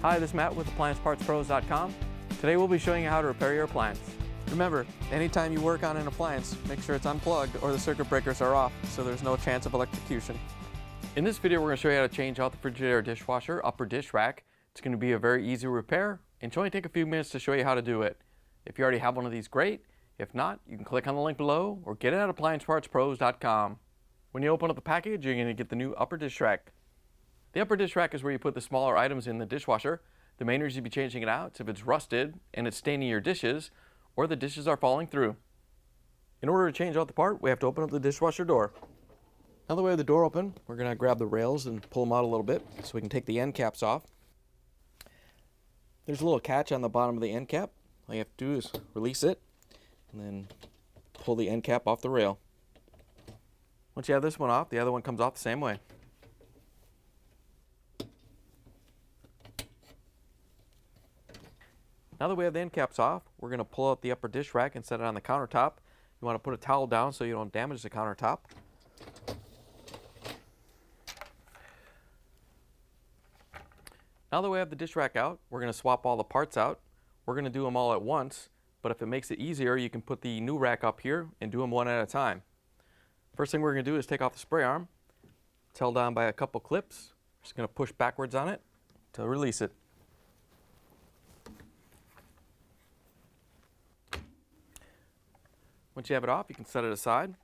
Hi, this is Matt with AppliancePartsPros.com. Today we'll be showing you how to repair your appliance. Remember, anytime you work on an appliance, make sure it's unplugged or the circuit breakers are off so there's no chance of electrocution. In this video, we're going to show you how to change out the Frigidaire dishwasher upper dish rack. It's going to be a very easy repair and should only take a few minutes to show you how to do it. If you already have one of these, great. If not, you can click on the link below or get it at AppliancePartsPros.com. When you open up the package, you're going to get the new upper dish rack. The upper dish rack is where you put the smaller items in the dishwasher. The main reason you'd be changing it out is if it's rusted and it's staining your dishes or the dishes are falling through. In order to change out the part, we have to open up the dishwasher door. Now that we have the door open, we're going to grab the rails and pull them out a little bit so we can take the end caps off. There's a little catch on the bottom of the end cap. All you have to do is release it and then pull the end cap off the rail. Once you have this one off, the other one comes off the same way. Now that we have the end caps off, we're going to pull out the upper dish rack and set it on the countertop. You want to put a towel down so you don't damage the countertop. Now that we have the dish rack out, we're going to swap all the parts out. We're going to do them all at once, but if it makes it easier, you can put the new rack up here and do them one at a time. First thing we're going to do is take off the spray arm. It's held on by a couple clips. Just going to push backwards on it to release it. Once you have it off, you can set it aside.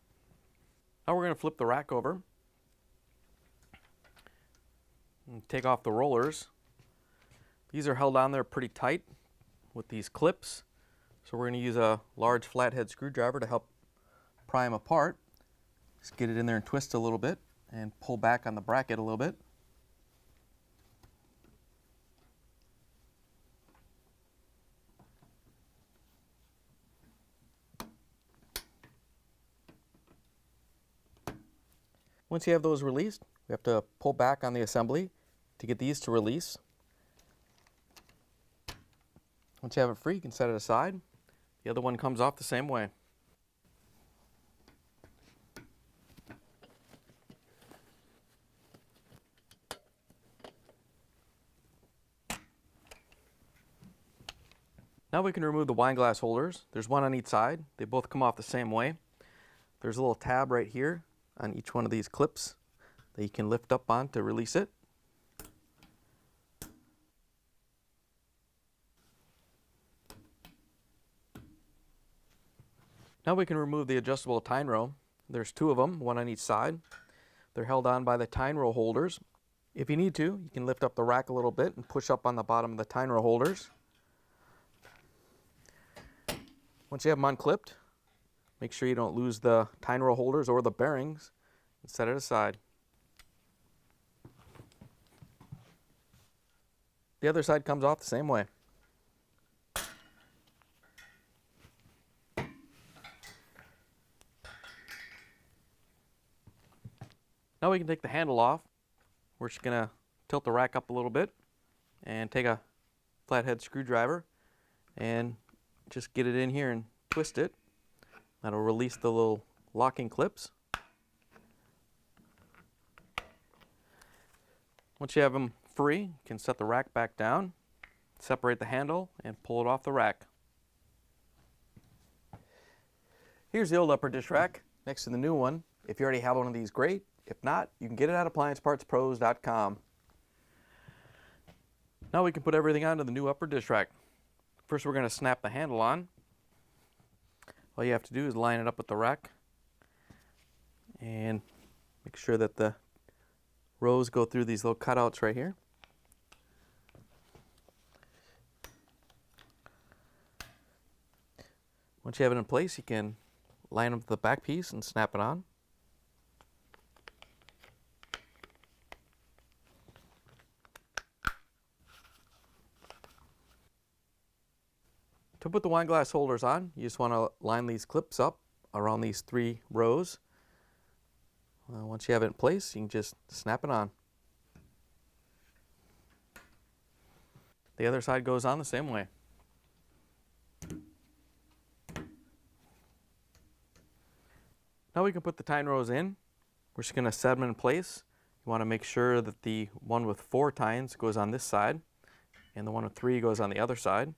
Now we're going to flip the rack over and take off the rollers. These are held on there pretty tight with these clips. So we're going to use a large flathead screwdriver to help pry them apart. Just get it in there and twist a little bit and pull back on the bracket a little bit. Once you have those released, we have to pull back on the assembly to get these to release. Once you have it free, you can set it aside. The other one comes off the same way. Now we can remove the wine glass holders. There's one on each side. They both come off the same way. There's a little tab right here on each one of these clips that you can lift up on to release it. Now we can remove the adjustable tine row. There's two of them, one on each side. They're held on by the tine row holders. If you need to, you can lift up the rack a little bit and push up on the bottom of the tine row holders. Once you have them unclipped, make sure you don't lose the tine row holders or the bearings and set it aside. The other side comes off the same way. Now we can take the handle off. We're just going to tilt the rack up a little bit and take a flathead screwdriver and just get it in here and twist it. That'll release the little locking clips. Once you have them free, you can set the rack back down, separate the handle, and pull it off the rack. Here's the old upper dish rack next to the new one. If you already have one of these, great. If not, you can get it at AppliancePartsPros.com. Now we can put everything onto the new upper dish rack. First, we're going to snap the handle on. All you have to do is line it up with the rack and make sure that the rows go through these little cutouts right here. Once you have it in place, you can line up the back piece and snap it on. To put the wine glass holders on, you just want to line these clips up around these three rows. Once you have it in place, you can just snap it on. The other side goes on the same way. Now we can put the tine rows in. We're just going to set them in place. You want to make sure that the one with 4 tines goes on this side. and the one with 3 goes on the other side.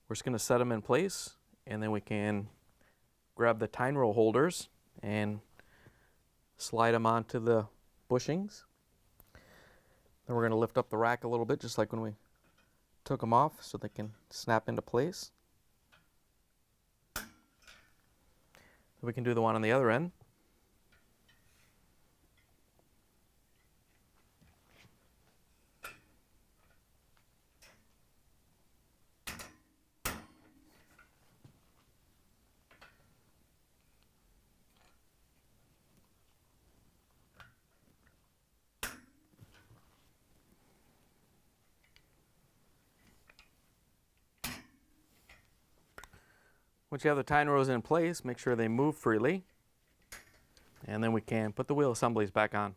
We're just going to set them in place, and then we can grab the tine roll holders and slide them onto the bushings. Then we're going to lift up the rack a little bit, just like when we took them off, so they can snap into place. We can do the one on the other end. Once you have the tine rows in place, make sure they move freely, and then we can put the wheel assemblies back on.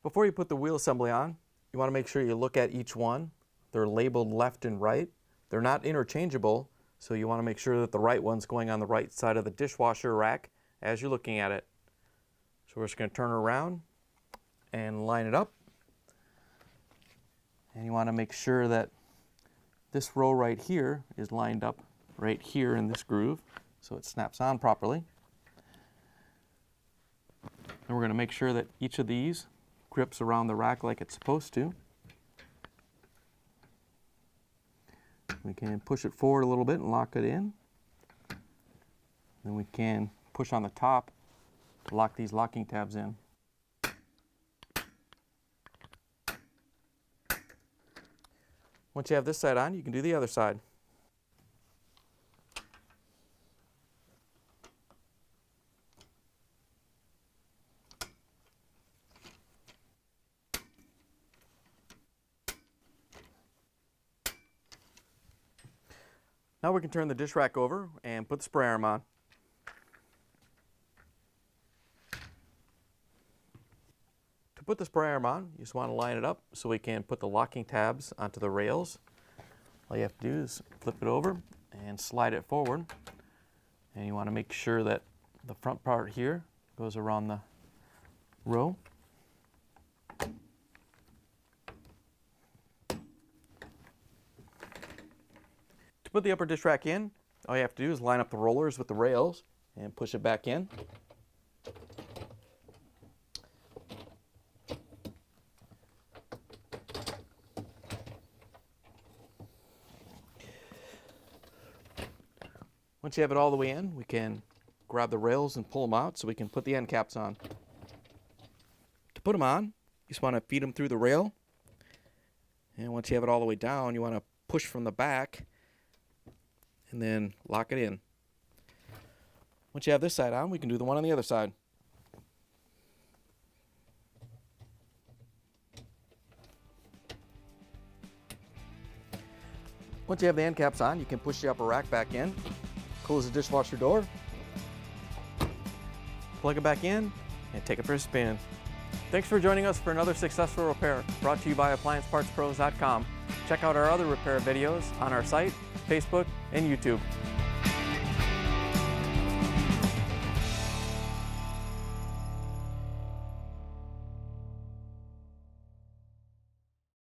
Before you put the wheel assembly on, you want to make sure you look at each one. They're labeled left and right. They're not interchangeable, so you want to make sure that the right one's going on the right side of the dishwasher rack as you're looking at it. So we're just going to turn it around and line it up. And you want to make sure that this row right here is lined up right here in this groove, so it snaps on properly. And we're going to make sure that each of these grips around the rack like it's supposed to. We can push it forward a little bit and lock it in. Then we can push on the top to lock these locking tabs in. Once you have this side on, you can do the other side. Now we can turn the dish rack over and put the spray arm on. To put the spray arm on, you just want to line it up so we can put the locking tabs onto the rails. All you have to do is flip it over and slide it forward. And you want to make sure that the front part here goes around the row. To put the upper dish rack in, all you have to do is line up the rollers with the rails and push it back in. Once you have it all the way in, we can grab the rails and pull them out so we can put the end caps on. To put them on, you just want to feed them through the rail. And once you have it all the way down, you want to push from the back and then lock it in. Once you have this side on, we can do the one on the other side. Once you have the end caps on, you can push the upper rack back in, close the dishwasher door, plug it back in, and take it for a spin. Thanks for joining us for another successful repair brought to you by AppliancePartsPros.com. Check out our other repair videos on our site, Facebook, and YouTube.